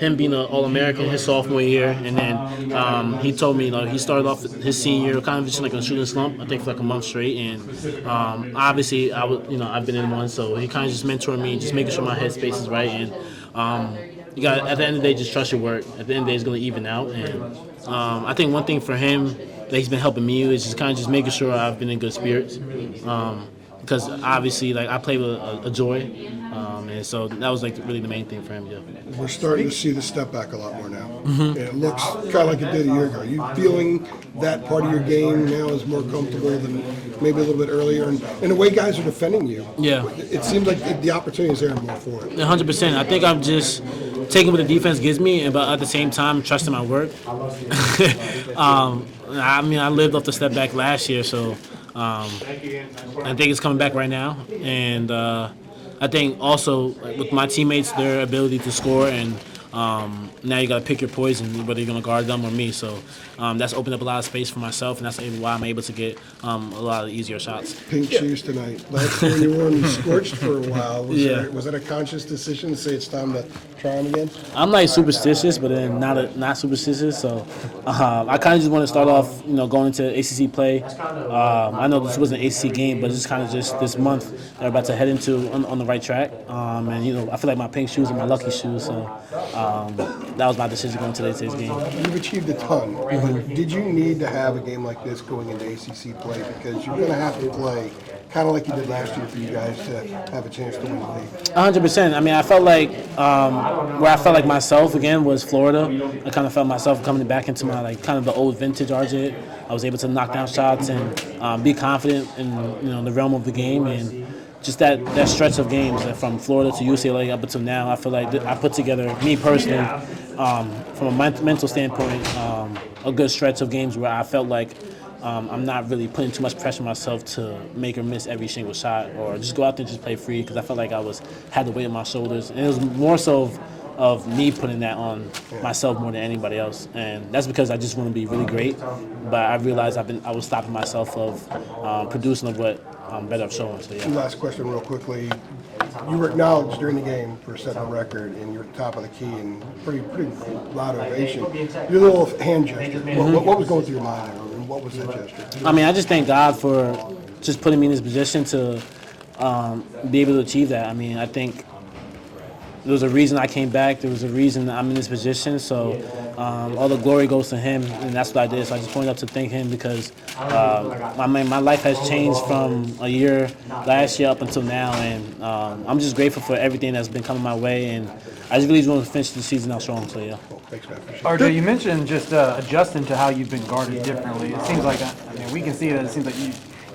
him being an All-American his sophomore year, and then he told me he started off his senior year kind of just like a shooting slump. I think for like a month straight, and obviously I've been in one, so he kind of just mentoring me, just making sure my headspace is right, and you got at the end of the day just trust your work. At the end of the day, it's going to even out, and I think one thing for him that he's been helping me is just kind of just making sure I've been in good spirits. Because obviously, I play with a joy, and so that was really the main thing for him. Yeah. We're starting to see the step back a lot more now. And it looks kind of like it did a year ago. Are you feeling that part of your game now is more comfortable than maybe a little bit earlier? And the way guys are defending you, yeah, it seems like the opportunity is there more for it. 100%. I think I'm just taking what the defense gives me, but at the same time trusting my work. I lived off the step back last year, so. I think it's coming back right now, and I think also with my teammates, their ability to score, and now you got to pick your poison, whether you're going to guard them or me. So that's opened up a lot of space for myself, and that's why I'm able to get a lot of easier shots. Pink shoes tonight. Last year you wore them scorched for a while. Was that a conscious decision to say it's time to try them again? I'm superstitious, but then not superstitious. So I kind of just want to start off, going into ACC play. I know this wasn't an ACC game, but it's kind of just this month that we're about to head into on the right track. And I feel like my pink shoes are my lucky shoes. So that was my decision going into today's game. You've achieved a ton. But did you need to have a game like this going into ACC play? Because you're going to have to play kind of like you did last year for you guys to have a chance to win the league. 100%. I felt like where I felt like myself again was Florida. I kind of felt myself coming back into my kind of the old vintage RJ. I was able to knock down shots and be confident in the realm of the game, and just that stretch of games from Florida to UCLA up until now. I feel like I put together, me personally, from a mental standpoint, a good stretch of games where I felt like I'm not really putting too much pressure on myself to make or miss every single shot, or just go out there and just play free, because I felt like I had the weight on my shoulders, and it was more so of me putting that on myself more than anybody else, and that's because I just want to be really great. But I realized I was stopping myself of producing of what I'm better of showing. So yeah. Last question, real quickly. You were acknowledged during the game for setting a record, and you're top of the key, and pretty loud ovation. Your little hand gesture. What was going through your mind, and what was that gesture? I just thank God for just putting me in this position to be able to achieve that. I think there was a reason I came back. There was a reason I'm in this position. So all the glory goes to him, and that's what I did. So I just wanted to thank him, because my life has changed from a year last year up until now, and I'm just grateful for everything that's been coming my way, and I just really want to finish the season out strong. So yeah. Thanks, man. RJ, you mentioned just adjusting to how you've been guarded differently. It seems like we can see that. It seems like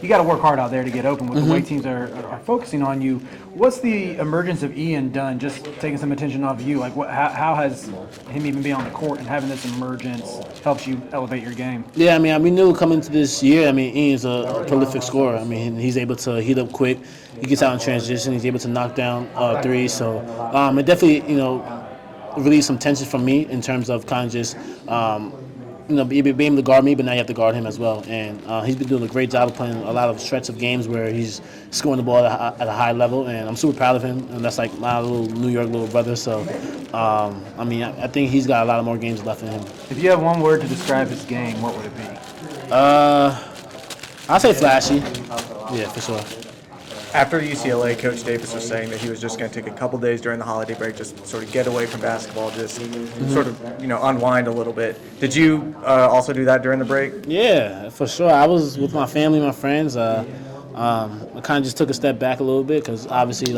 you got to work hard out there to get open with the way teams are focusing on you. What's the emergence of Ian done, just taking some attention off of you? How has him even being on the court and having this emergence helped you elevate your game? Yeah, we knew coming to this year, Ian's a prolific scorer. He's able to heat up quick. He gets out in transition. He's able to knock down threes. So it definitely, released some tension from me in terms of kind of just being able to guard me, but now you have to guard him as well. And he's been doing a great job of playing a lot of stretch of games where he's scoring the ball at a high level, and I'm super proud of him. And that's like my little New York little brother. So, I think he's got a lot of more games left in him. If you have one word to describe his game, what would it be? I'd say flashy. Yeah, for sure. After UCLA, Coach Davis was saying that he was just going to take a couple days during the holiday break, just sort of get away from basketball, just sort of, unwind a little bit. Did you also do that during the break? Yeah, for sure. I was with my family, my friends. I kind of just took a step back a little bit, because obviously,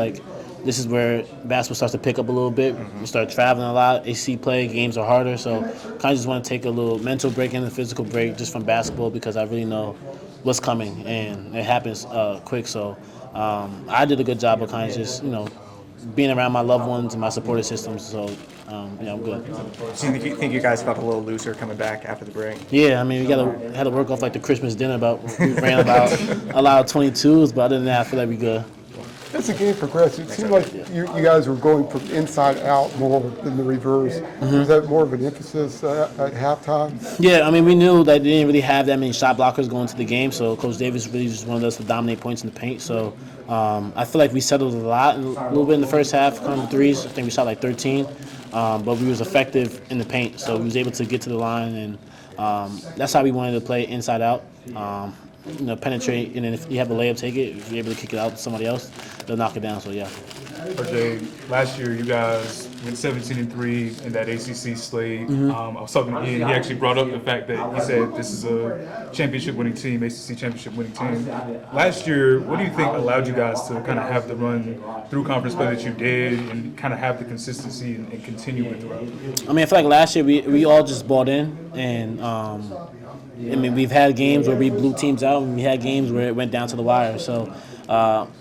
this is where basketball starts to pick up a little bit. We start traveling a lot. AC play, games are harder. So kind of just want to take a little mental break and a physical break just from basketball, because I really know what's coming, and it happens quick. So I did a good job of kind of just, being around my loved ones and my supportive systems. So, I'm good. Do you think you guys felt a little looser coming back after the break? Yeah, we had to work off the Christmas dinner. We ran about a lot of 22s, but other than that, I feel like we good. As the game progressed, it seemed like you guys were going from inside out more than the reverse. Was that more of an emphasis at halftime? Yeah, I mean, we knew that they didn't really have that many shot blockers going into the game, so Coach Davis really just wanted us to dominate points in the paint. So I feel like we settled a little bit in the first half, kind of threes. I think we shot like 13, but we was effective in the paint, so we was able to get to the line, and that's how we wanted to play inside out. Penetrate, and then if you have a layup, take it. If you're able to kick it out to somebody else, they'll knock it down. So yeah. RJ, last year you guys went 17-3 in that ACC slate. I was talking to Ian. He actually brought up the fact that he said this is a championship-winning team, ACC championship-winning team. Last year, what do you think allowed you guys to kind of have the run through conference play that you did, and kind of have the consistency and continue it throughout? I mean, I feel like last year we all just bought in, and I mean, we've had games where we blew teams out, and we had games where it went down to the wire. So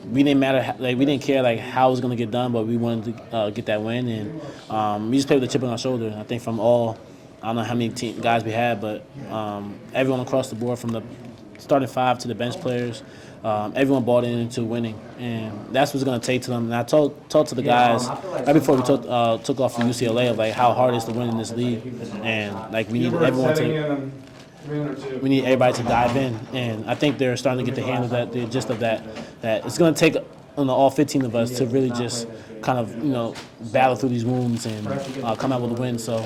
we didn't matter, we didn't care how it was going to get done, but we wanted to get that win, and we just played with a chip on our shoulder. I think from I don't know how many guys we had, but everyone across the board, from the starting five to the bench players, everyone bought into winning, and that's what's going to take to them. And I talked to the guys right before we took off for UCLA of like how hard it is to win in this league, and like we need everybody to dive in, and I think they're starting to get the hang of that, the gist of that. That it's going to take all 15 of us to really just kind of battle through these wounds and come out with a win. So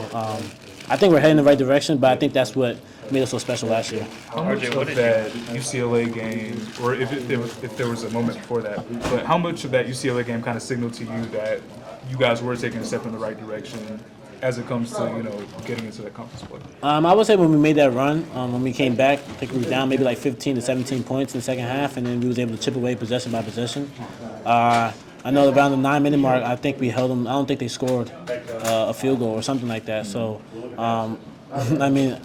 I think we're heading in the right direction, but I think that's what made us so special last year. How much of that UCLA game, or if there was a moment before that, but how much of that UCLA game kind of signaled to you that you guys were taking a step in the right direction as it comes to getting into that conference play? I would say when we made that run, when we came back, I think we were down maybe like 15 to 17 points in the second half, and then we was able to chip away possession by possession. I know around the 9-minute mark, I think we held them. I don't think they scored a field goal or something like that. So, I mean,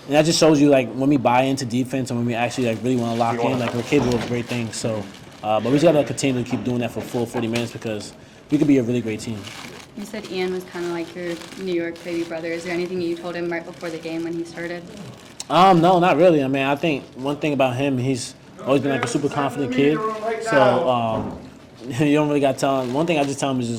and that just shows you like when we buy into defense and when we actually like really want to lock in, like we're capable of great things. So, but we just got to continue to keep doing that for full 40 minutes because we could be a really great team. You said Ian was kind of like your New York baby brother. Is there anything you told him right before the game when he started? No, not really. I mean, I think one thing about him, he's always been like a super confident kid. So you don't really got to tell him. One thing I just tell him is